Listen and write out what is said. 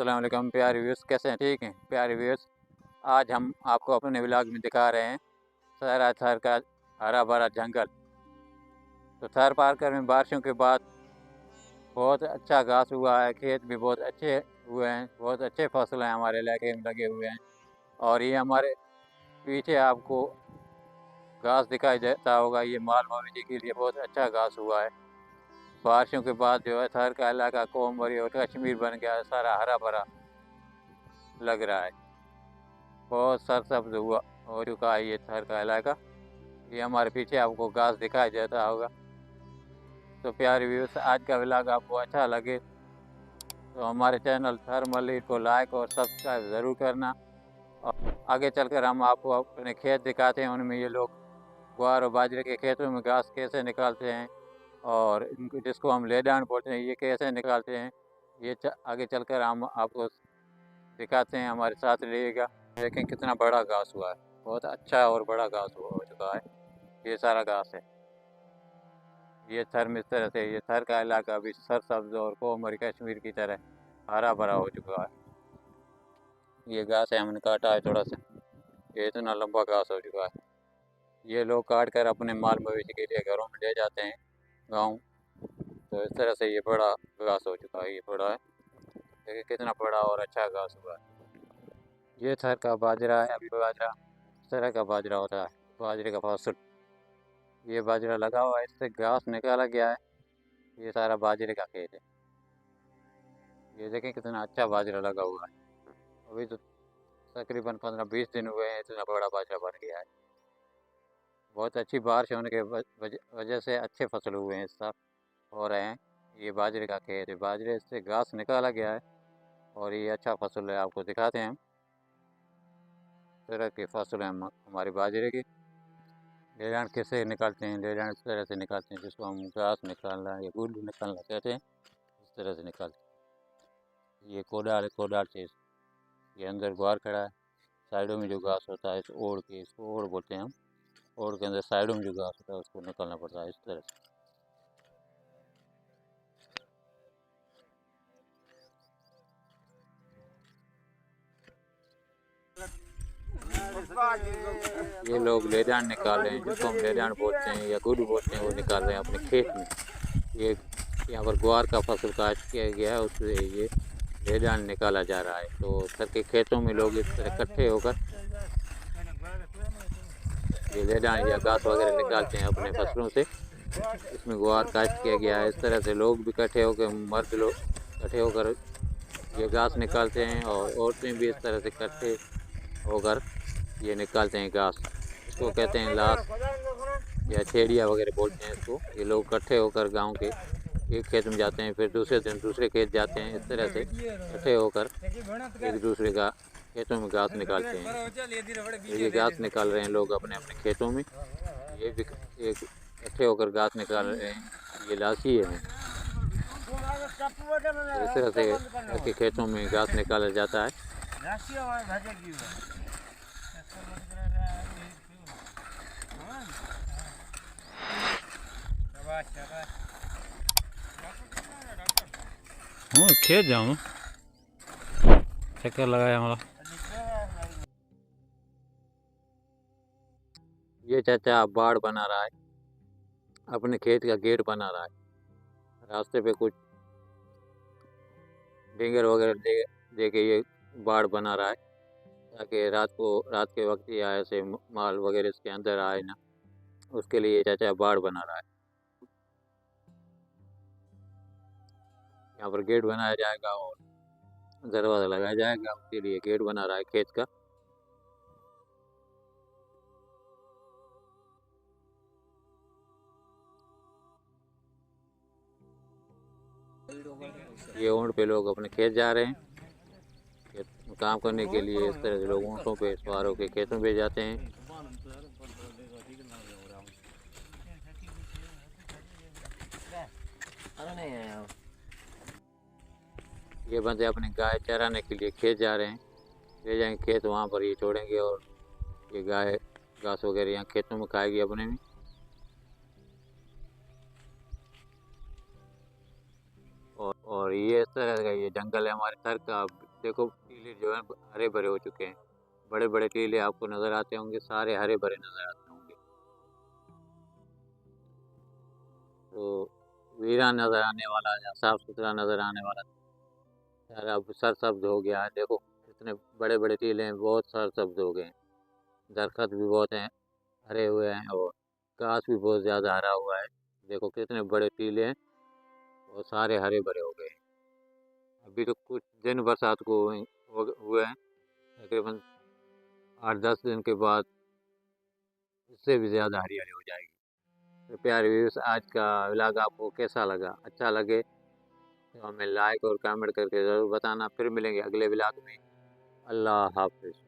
अस्सलाम वालेकुम प्यारे व्यूअर्स, कैसे हैं? ठीक हैं प्यारे व्यूअर्स। आज हम आपको अपने व्लॉग में दिखा रहे हैं सारा थर का हरा भरा जंगल। तो थर पार्कर में बारिशों के बाद बहुत अच्छा घास हुआ है, खेत भी बहुत अच्छे हुए हैं, बहुत अच्छे फसल हैं हमारे इलाके में लगे हुए हैं। और ये हमारे पीछे आपको घास दिखाई देता होगा, ये माल मवेशी के लिए बहुत अच्छा घास हुआ है। बारिशों के बाद जो है थर का इलाका कोमबरी और कश्मीर बन गया है, सारा हरा भरा लग रहा है। बहुत सरसब्ज हुआ हो चुका है ये थर का इलाका। ये हमारे पीछे आपको घास दिखाई देता होगा। तो प्यारे व्यूअर्स, आज का व्लॉग आपको अच्छा लगे तो हमारे चैनल थर मल्ली को लाइक और सब्सक्राइब ज़रूर करना। और आगे चलकर हम आपको अपने खेत दिखाते हैं, उनमें ये लोग ग्वार और बाजरे के खेतों में घास कैसे निकालते हैं और इनको जिसको हम लेडान बोलते हैं, ये कैसे निकालते हैं। ये आगे चलकर हम आपको दिखाते हैं, हमारे साथ रहिएगा। देखें कितना बड़ा घास हुआ है, बहुत अच्छा और बड़ा घास हो चुका है। ये सारा घास है, ये थर में इस तरह से ये थर का इलाका अभी सरसब्ज और कोमर कश्मीर की तरह हरा भरा हो चुका है। ये घास है, हमने काटा है थोड़ा सा, ये इतना लंबा घास हो चुका है। ये लोग काट कर अपने माल मवेशी के लिए घरों में ले जाते हैं गाँव। तो इस तरह से ये बड़ा घास हो चुका है, ये बड़ा है, देखिए कितना बड़ा और अच्छा घास हुआ है। ये थर का बाजरा है, अभी बाजरा इस तरह का बाजरा होता है, बाजरे का फसल। ये बाजरा लगा हुआ है, इससे घास निकाला गया है। ये सारा बाजरे का खेत है। ये देखें कितना अच्छा बाजरा लगा हुआ है। अभी तो तकरीबन 15-20 दिन हुए हैं, इतना बड़ा बाजरा बन गया है। बहुत अच्छी बारिश होने के वजह से अच्छे फसल हुए हैं इस साल, हो रहे हैं। ये बाजरे का खेत है, बाजरे से घास निकाला गया है और ये अच्छा फसल है। आपको दिखाते हैं हम तरह की फसल है हमारे बाजरे की। लेरान कैसे निकालते हैं, लेरान इस तरह से निकालते हैं, जिसको हम घास निकालना या गुड़ निकालना कहते हैं, इस तरह से निकालते हैं। ये कोडाल है, कोडाल से ये अंदर ग्वार खड़ा है। साइडों में जो घास होता है, इस ओड़ के, इसको ओड़ बोलते हैं हम। ओड़ के अंदर साइडों में जो घास होता है उसको निकालना पड़ता है इस तरह से। ये लोग लेदान निकाल रहे हैं, जिसको हम लेदान बोलते हैं या गुड़ बोलते हैं, वो निकाल रहे हैं अपने खेत में। ये यहाँ पर ग्वार का फसल काट किया गया है, उससे ये लेदान निकाला जा रहा है। तो सर के खेतों में लोग इस तरह इकट्ठे होकर ये लेदान या घास वगैरह निकालते हैं अपने फसलों से। इसमें ग्वार काश्त किया गया है, इस तरह से लोग भी इकट्ठे होकर, मर्द लोग इकट्ठे होकर ये घास निकालते हैं और औरतें भी इस तरह से इकट्ठे होकर ये निकालते हैं घास। इसको कहते हैं लाश या छेड़िया वगैरह बोलते हैं इसको। ये लोग इकट्ठे होकर गांव के एक खेत में जाते हैं, फिर दूसरे दिन दूसरे खेत जाते हैं, इस तरह से इकट्ठे होकर एक दूसरे का खेतों में घास निकालते हैं। ये घास निकाल रहे हैं लोग अपने अपने खेतों में, ये भी एक इकट्ठे होकर घास निकाल रहे हैं, ये लाशी है। तो इस तरह से के खेतों में घास निकाला जाता है। खेत जाऊँ चक्कर लगाया हमारा। ये चाचा बाड़ बना रहा है, अपने खेत का गेट बना रहा है। रास्ते पे कुछ डिंगर वगैरह दे के ये बाड़ बना रहा है, ताकि रात के वक्त या ऐसे माल वगैरह इसके अंदर आए ना, उसके लिए चाचा बाड़ बना रहा है। यहाँ पर गेट बनाया जाएगा और दरवाज़ा लगाया जाएगा, उसके लिए गेट बना रहा है खेत का। ये ऊँट पे लोग अपने खेत जा रहे हैं काम करने के लिए। इस तरह से लोग ऊँटों पे सवार होकर खेतों पे जाते हैं। ये बंदे अपने गाय चराने के लिए खेत जा रहे हैं, ले जाएंगे खेत, वहाँ पर ये छोड़ेंगे और ये गाय घास वगैरह यहाँ खेतों में खाएगी अपने में। और ये इस तरह का ये जंगल है हमारे सर का, आप देखो टीले जो है हरे भरे हो चुके हैं, बड़े बड़े टीले आपको नज़र आते होंगे, सारे हरे भरे नज़र आते होंगे। तो वीरान नज़र आने वाला या साफ सुथरा नज़र आने वाला सारा अब सरसब्ज हो गया है। देखो इतने बड़े बड़े टीले हैं, बहुत सरसब्ज हो गए हैं, दरख्त भी बहुत हैं, हरे हुए हैं, और घास भी बहुत ज़्यादा हरा हुआ है। देखो कितने बड़े टीले हैं और सारे हरे भरे हो गए हैं। अभी तो कुछ दिन बरसात को हुए हैं, तकरीबन 8-10 दिन के बाद इससे भी ज़्यादा हरियाली हो जाएगी। तो प्यारे व्यूअर्स, आज का व्लॉग आपको कैसा लगा? अच्छा लगे तो हमें लाइक और कमेंट करके ज़रूर बताना। फिर मिलेंगे अगले व्लॉग में। अल्लाह हाफ़िज़।